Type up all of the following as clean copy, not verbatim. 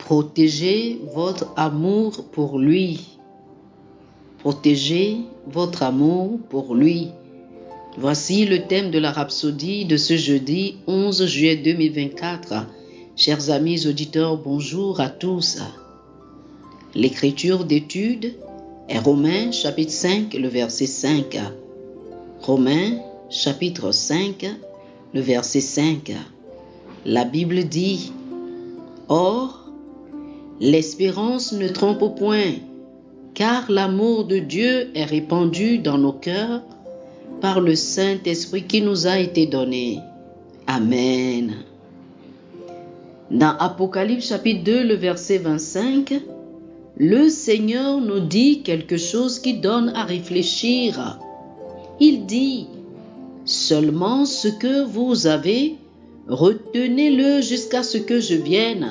Protégez votre amour pour lui. Protégez votre amour pour lui. Voici le thème de la rhapsodie de ce jeudi 11 juillet 2024. Chers amis auditeurs, bonjour à tous. L'écriture d'étude est Romains chapitre 5, le verset 5. Romains chapitre 5, le verset 5. La Bible dit: Or, l'espérance ne trompe point, car l'amour de Dieu est répandu dans nos cœurs par le Saint-Esprit qui nous a été donné. Amen. Dans Apocalypse chapitre 2, le verset 25, le Seigneur nous dit quelque chose qui donne à réfléchir. Il dit: Seulement ce que vous avez, retenez-le jusqu'à ce que je vienne.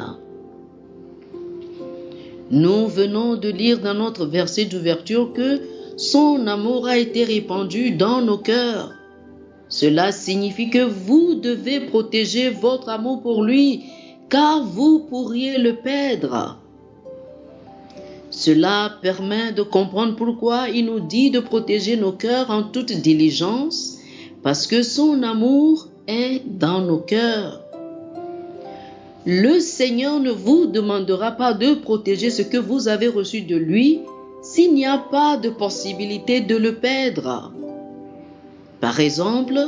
Nous venons de lire dans notre verset d'ouverture que son amour a été répandu dans nos cœurs. Cela signifie que vous devez protéger votre amour pour lui, car vous pourriez le perdre. Cela permet de comprendre pourquoi il nous dit de protéger nos cœurs en toute diligence, parce que son amour est dans nos cœurs. Le Seigneur ne vous demandera pas de protéger ce que vous avez reçu de lui s'il n'y a pas de possibilité de le perdre. Par exemple,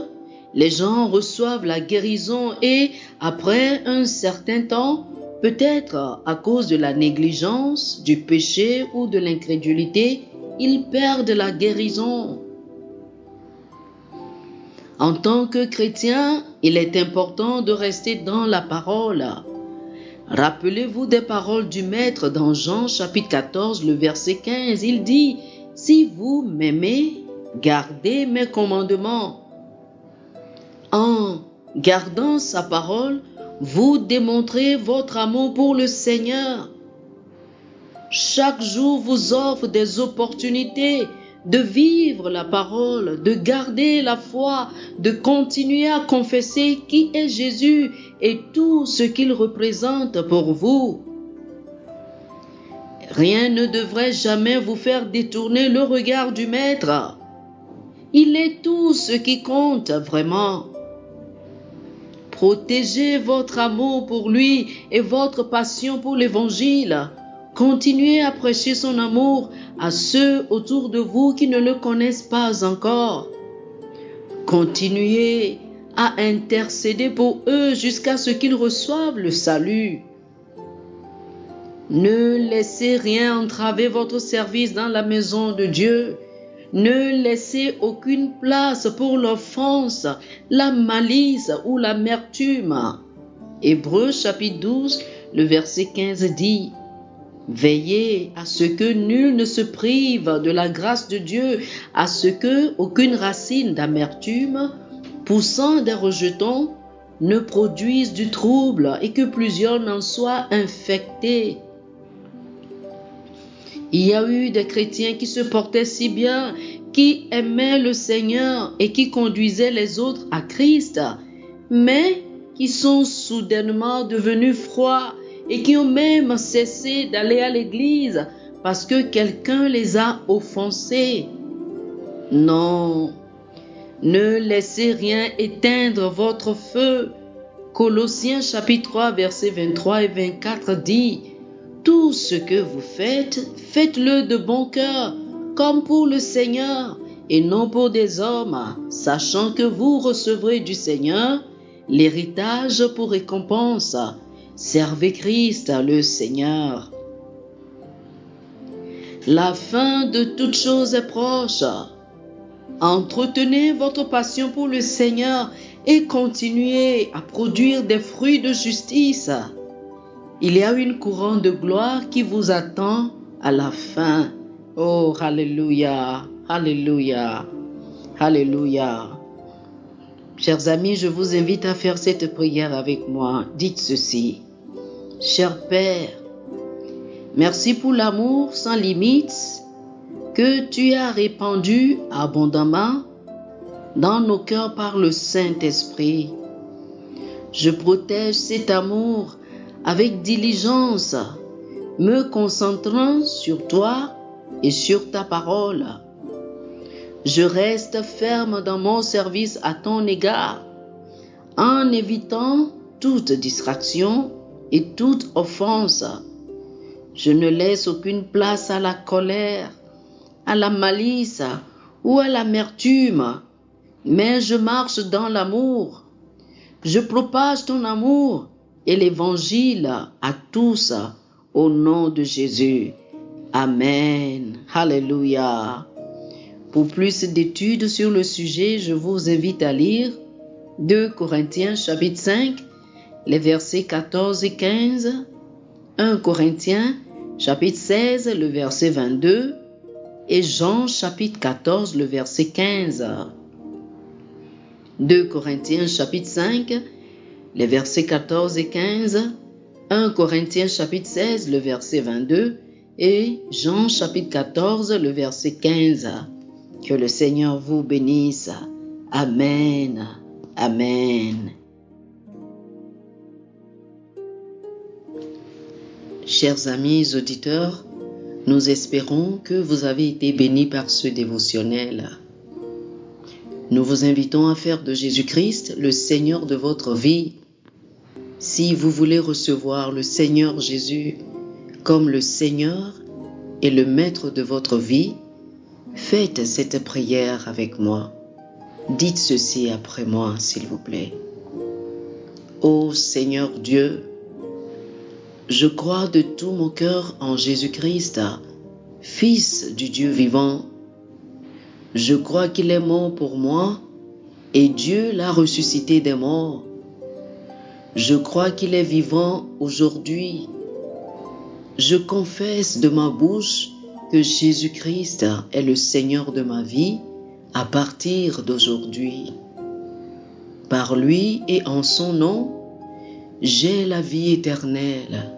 les gens reçoivent la guérison et après un certain temps, peut-être à cause de la négligence, du péché ou de l'incrédulité, ils perdent la guérison. En tant que chrétien, il est important de rester dans la parole. Rappelez-vous des paroles du Maître dans Jean chapitre 14, le verset 15. Il dit: Si vous m'aimez, gardez mes commandements. En gardant sa parole, vous démontrez votre amour pour le Seigneur. Chaque jour vous offre des opportunités de vivre la parole, de garder la foi, de continuer à confesser qui est Jésus et tout ce qu'il représente pour vous. Rien ne devrait jamais vous faire détourner le regard du Maître. Il est tout ce qui compte vraiment. Protégez votre amour pour lui et votre passion pour l'Évangile. Continuez à prêcher son amour à ceux autour de vous qui ne le connaissent pas encore. Continuez à intercéder pour eux jusqu'à ce qu'ils reçoivent le salut. Ne laissez rien entraver votre service dans la maison de Dieu. Ne laissez aucune place pour l'offense, la malice ou l'amertume. Hébreux chapitre 12, le verset 15 dit: Veillez à ce que nul ne se prive de la grâce de Dieu, à ce que aucune racine d'amertume, poussant des rejetons, ne produise du trouble et que plusieurs n'en soient infectés. Il y a eu des chrétiens qui se portaient si bien, qui aimaient le Seigneur et qui conduisaient les autres à Christ, mais qui sont soudainement devenus froids et qui ont même cessé d'aller à l'église parce que quelqu'un les a offensés. Non, ne laissez rien éteindre votre feu. Colossiens chapitre 3, versets 23 et 24 dit: Tout ce que vous faites, faites-le de bon cœur, comme pour le Seigneur, et non pour des hommes, sachant que vous recevrez du Seigneur l'héritage pour récompense. Servez Christ, le Seigneur. La fin de toute chose est proche. Entretenez votre passion pour le Seigneur et continuez à produire des fruits de justice. Il y a une couronne de gloire qui vous attend à la fin. Oh, alléluia, alléluia, alléluia. Chers amis, je vous invite à faire cette prière avec moi. Dites ceci: Cher Père, merci pour l'amour sans limite que tu as répandu abondamment dans nos cœurs par le Saint-Esprit. Je protège cet amour avec diligence, me concentrant sur toi et sur ta parole. Je reste ferme dans mon service à ton égard, en évitant toute distraction et toute offense. Je ne laisse aucune place à la colère, à la malice ou à l'amertume, mais je marche dans l'amour. Je propage ton amour et l'évangile à tous au nom de Jésus. Amen. Alléluia. Pour plus d'études sur le sujet, je vous invite à lire 2 Corinthiens chapitre 5, les versets 14 et 15, 1 Corinthiens chapitre 16, le verset 22, et Jean chapitre 14, le verset 15. 2 Corinthiens chapitre 5, les versets 14 et 15, 1 Corinthiens chapitre 16, le verset 22, et Jean chapitre 14, le verset 15. Que le Seigneur vous bénisse. Amen. Amen. Chers amis auditeurs, nous espérons que vous avez été bénis par ce dévotionnel. Nous vous invitons à faire de Jésus-Christ le Seigneur de votre vie. Si vous voulez recevoir le Seigneur Jésus comme le Seigneur et le Maître de votre vie, faites cette prière avec moi. Dites ceci après moi, s'il vous plaît. Ô Seigneur Dieu, je crois de tout mon cœur en Jésus-Christ, Fils du Dieu vivant. Je crois qu'il est mort pour moi et Dieu l'a ressuscité des morts. Je crois qu'il est vivant aujourd'hui. Je confesse de ma bouche que Jésus-Christ est le Seigneur de ma vie à partir d'aujourd'hui. Par lui et en son nom, j'ai la vie éternelle.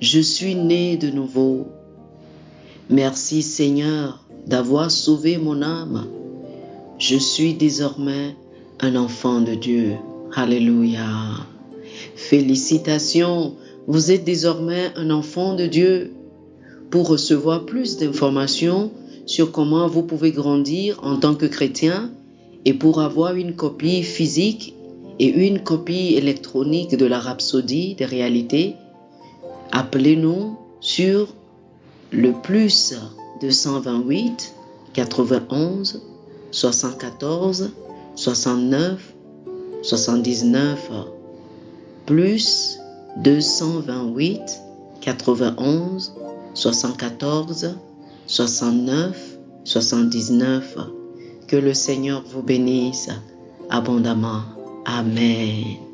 Je suis né de nouveau. Merci Seigneur d'avoir sauvé mon âme. Je suis désormais un enfant de Dieu. Alléluia. Félicitations, vous êtes désormais un enfant de Dieu. Pour recevoir plus d'informations sur comment vous pouvez grandir en tant que chrétien et pour avoir une copie physique et une copie électronique de la Rhapsodie des réalités, appelez-nous sur le plus 228 91 74 69 79 plus 228 91 74 69 79. Que le Seigneur vous bénisse abondamment. Amen.